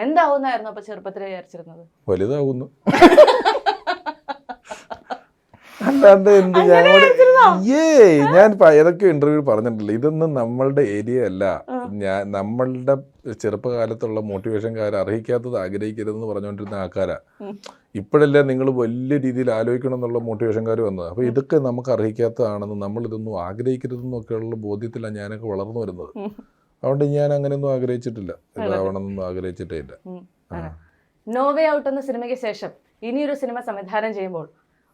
എന്താവുന്നായിരുന്നു അപ്പൊ ചെറുപ്പത്തിൽ വിചാരിച്ചിരുന്നത്? വലുതാവുന്നു. അല്ലാണ്ട് എന്ത് ഞാൻ ഏതൊക്കെ ഇന്റർവ്യൂ പറഞ്ഞിട്ടില്ല. ഇതൊന്നും നമ്മളുടെ ഏരിയ അല്ല. നമ്മളുടെ ചെറുപ്പകാലത്തുള്ള മോട്ടിവേഷൻകാർ അർഹിക്കാത്തത് ആഗ്രഹിക്കരുതെന്ന് പറഞ്ഞുകൊണ്ടിരുന്ന ആൾക്കാരാ. ഇപ്പോഴല്ലേ നിങ്ങൾ വലിയ രീതിയിൽ ആലോചിക്കണം എന്നുള്ള മോട്ടിവേഷൻകാർ വന്നത്. അപ്പോൾ ഇതൊക്കെ നമുക്ക് അർഹിക്കാത്തതാണെന്ന്, നമ്മൾ ഇതൊന്നും ആഗ്രഹിക്കരുതെന്നൊക്കെയുള്ള ബോധ്യത്തിലാണ് ഞാനൊക്കെ വളർന്നു വരുന്നത്. അതുകൊണ്ട് ഞാൻ അങ്ങനെയൊന്നും ആഗ്രഹിച്ചിട്ടില്ല, ഇതാവണമെന്നൊന്നും ആഗ്രഹിച്ചിട്ടേ ഇല്ല. നോ വേ ഔട്ട് എന്ന സിനിമയ്ക്ക് ശേഷം ഇനിയൊരു സിനിമ സംവിധാനം ചെയ്യുമ്പോൾ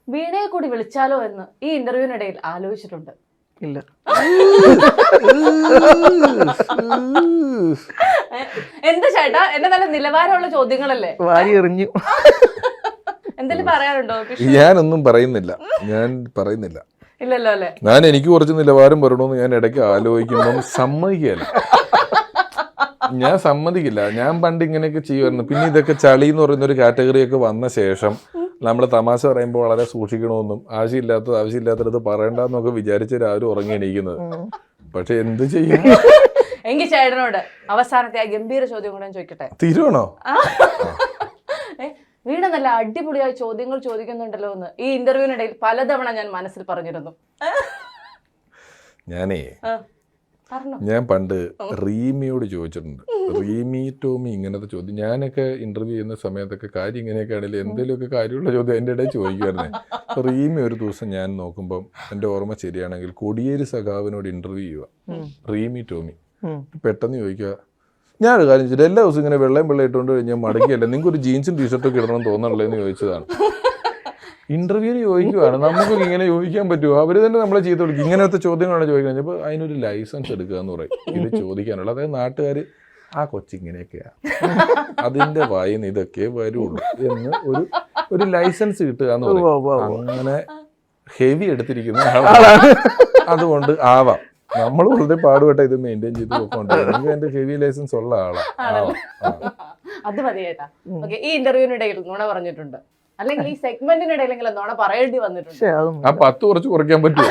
വീണയെ കൂടി വിളിച്ചാലോ എന്ന് ഈ ഇന്റർവ്യൂവിനിടയിൽ ആലോചിച്ചിട്ടുണ്ട്? ഇല്ല. എന്താ ചേട്ടാ, എന്നെ നല്ല നിലവാരമുള്ള ചോദ്യങ്ങളല്ലേ? വാരി എറിഞ്ഞു. എന്തെങ്കിലും പറയാനുണ്ടോ? ഞാനൊന്നും പറയുന്നില്ല. ഇല്ലല്ലോ അല്ലേ? ഞാൻ എനിക്ക് കുറച്ച് നിലവാരം വരണമെന്ന് ഞാൻ ഇടയ്ക്ക് ആലോചിക്കുമ്പം സമ്മതിക്കുകയല്ല. ഞാൻ സമ്മതിക്കില്ല. ഞാൻ പണ്ട് ഇങ്ങനെയൊക്കെ ചെയ്യുമായിരുന്നു. പിന്നെ ഇതൊക്കെ ചളി എന്ന് പറയുന്ന ഒരു കാറ്റഗറിയൊക്കെ വന്ന ശേഷം നമ്മൾ തമാശ പറയുമ്പോൾ വളരെ സൂക്ഷിക്കണമെന്നും ആവശ്യമില്ലാത്തടത്ത് പറയണ്ടെന്നൊക്കെ വിചാരിച്ച് രാവിലെ ഉറങ്ങി എണീക്കുന്നത്. പക്ഷെ എന്ത് ചെയ്യും? എങ്കിൽ ചേട്ടനോട് അവസാനത്തെ ആ ഗംഭീര ചോദ്യം കൂടെ ചോദിക്കട്ടെ. തീരുവാണോ? വീണ നല്ല അടിപൊളിയായി ചോദ്യങ്ങൾ ചോദിക്കുന്നുണ്ടല്ലോ എന്ന് ഈ ഇന്റർവ്യൂവിനിടയിൽ പലതവണ ഞാൻ മനസ്സിൽ പറഞ്ഞിരുന്നു. ഞാൻ പണ്ട് റീമിയോട് ചോദിച്ചിട്ടുണ്ട്. റീമി ടോമി ഇങ്ങനത്തെ ചോദ്യം ഞാനൊക്കെ ഇന്റർവ്യൂ ചെയ്യുന്ന സമയത്തൊക്കെ കാര്യം ഇങ്ങനെയൊക്കെ ആണെങ്കിലും എന്തെങ്കിലുമൊക്കെ കാര്യമുള്ള ചോദ്യം എൻ്റെ ഇടയിൽ ചോദിക്കുമായിരുന്നേ. റീമി ഒരു ദിവസം ഞാൻ നോക്കുമ്പം എൻ്റെ ഓർമ്മ ശരിയാണെങ്കിൽ കൊടിയേരി സഖാവിനോട് ഇന്റർവ്യൂ ചെയ്യുക. റീമി ടോമി പെട്ടെന്ന് ചോദിക്കുക, ഞാനൊരു കാര്യം ചെയ്തിട്ട് എല്ലാ ദിവസവും ഇങ്ങനെ വെള്ളയും ഇട്ടുകൊണ്ട് കഴിഞ്ഞാൽ മടക്കിയല്ല, നിങ്ങൾക്ക് ഒരു ജീൻസും ടീഷർട്ടൊക്കെ ഇടണമെന്ന് തോന്നണല്ലേ എന്ന് ചോദിച്ചതാണ്. ഇന്റർവ്യൂവിന് ചോദിക്കുവാണ്. നമുക്കൊക്കെ ഇങ്ങനെ ചോദിക്കാൻ പറ്റുമോ? അവർ തന്നെ നമ്മളെ ചെയ്ത് കൊടുക്കും. ഇങ്ങനത്തെ ചോദ്യങ്ങളാണ് ചോദിക്കുന്നത്. അപ്പോൾ അതിനൊരു ലൈസൻസ് എടുക്കുക എന്ന് പറയും, ഇത് ചോദിക്കാനുള്ള. അതായത് നാട്ടുകാർ ആ കൊച്ചിങ്ങനെയൊക്കെയാണ്, അതിൻ്റെ വായിന്ന് ഇതൊക്കെ വരുള്ളൂ എന്ന് ഒരു ലൈസൻസ് കിട്ടുക എന്ന് പറയും. അങ്ങനെ ഹെവി എടുത്തിരിക്കുന്ന ആളാണ്. അതുകൊണ്ട് ആവാം നമ്മൾ വളരെ പാടുപെട്ട ഇത് മെയിൻറ്റെയിൻ ചെയ്ത് പോയിക്കൊണ്ടിരിക്കും. എന്റെ ഹെവി ലൈസൻസ് ഉള്ള ആളാണ്. അത് മതി ചേട്ടാ. ഓക്കെ, ഈ ഇന്റർവ്യൂവിനിടയിൽ നുണ പറഞ്ഞിട്ടുണ്ട്, അല്ലെങ്കിൽ ഈ സെഗ്മെന്റിനിടയിലെങ്കിലും നുണ പറയേണ്ടി വന്നിട്ടുണ്ട്. ആ 10 കുറച്ച് കുറയ്ക്കാൻ പറ്റുമോ?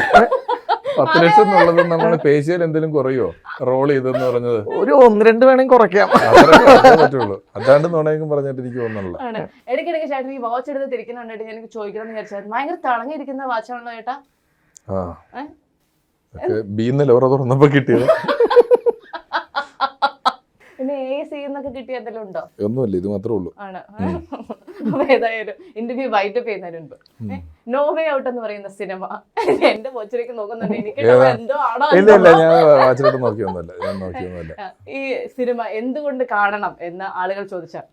10 ലക്ഷം എന്നുള്ളത് നമ്മൾ പേശിയാൽ എന്തെങ്കിലും കുറയോ? റോൾ ചെയ്തെന്ന് പറഞ്ഞത് ഒരു 1-2 വേണമെങ്കിൽ കുറയ്ക്കാം, പറ്റുള്ളൂ. അതാണ്ട് നുണയെങ്കിലും പറഞ്ഞിട്ട് എനിക്ക് തോന്നുന്നില്ല. ഇടയ്ക്കിടയ്ക്ക് ചേട്ടൻ ഈ വാച്ച് എടുത്ത് തിരിക്കുന്നുണ്ടായിട്ട് എനിക്ക് ചോദിക്കണം എന്ന് വിചാരിച്ചാൽ ഭയങ്കര തിളങ്ങിയിരിക്കുന്ന വാച്ചാണല്ലോ ചേട്ടാ. ബീന്ന് ലോറ തുറന്നപ്പോ കിട്ടിയത്. പിന്നെ കിട്ടിയ എന്തെങ്കിലും ഉണ്ടോ? ഒന്നുമില്ല, ഇത് മാത്രമേ ഉള്ളൂ. ആണ്. ഏതായാലും ഇന്റർവ്യൂ വൈൻഡപ്പ് ചെയ്യുന്നതിന് മുൻപ് നോ വേ ഔട്ട് എന്ന് പറയുന്ന സിനിമ എന്റെ വാച്ചിലേക്ക് നോക്കുന്നുണ്ട്. എനിക്ക് എന്തോ ആണോ ഞാൻ നോക്കിയൊന്നുമല്ല. ഈ സിനിമ എന്തുകൊണ്ട് കാണണം എന്ന് ആളുകൾ ചോദിച്ചാൽ